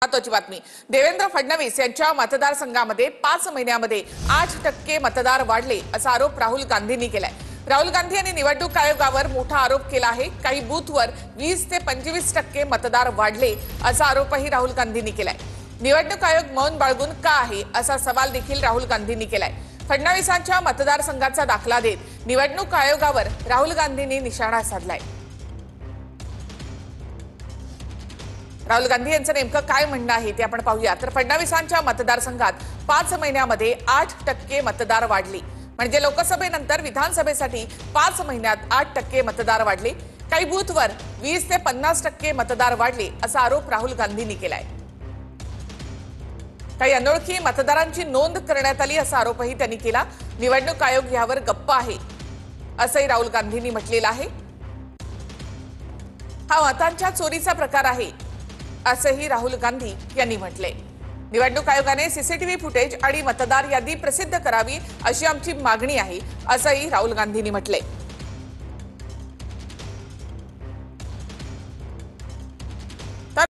महत्वाची बातमी। देवेंद्र फडणवीस यांच्या मतदारसंघामध्ये 5 महिन्यामध्ये 8% मतदार वाढले असा आरोप राहुल गांधींनी केलाय। राहुल गांधी यांनी निवडणूक आयोगावर मोठा आरोप केला आहे। काही बूथवर 20 ते 25% मतदार वाढले असा आरोपही राहुल गांधींनी केलाय। निवडणूक आयोग मौन बाळगून का आहे असा सवाल देखील राहुल गांधींनी केलाय। फडणवीसांच्या मतदारसंघाचा दाखला देत निवडणूक आयोगावर राहुल गांधींनी निशाणा साधलाय। राहुल गांधी यांचं नेमकं काय म्हणणं आहे ते आपण पाहूया। तर फडणवीसांच्या मतदारसंघात 5 महिन्यामध्ये 8% मतदार वाढले, म्हणजे लोकसभेनंतर विधानसभेसाठी 5 महिन्यात 8% मतदार वाढले। काही बूथवर 20 ते 50% मतदार वाढले असा आरोप राहुल गांधींनी केलाय। काही अनोळखी मतदारांची नोंद करण्यात आली असा आरोपही त्यांनी केला। निवडणूक आयोग यावर गप्प आहे असंही राहुल गांधींनी म्हटलेलं आहे। हा मतांच्या चोरीचा प्रकार आहे असंही राहुल गांधी यांनी म्हटले। निवडणूक आयोगाने सीसीटीव्ही फुटेज आणि मतदार यादी प्रसिद्ध करावी अशी आमची मागणी आहे असंही राहुल गांधींनी म्हटले।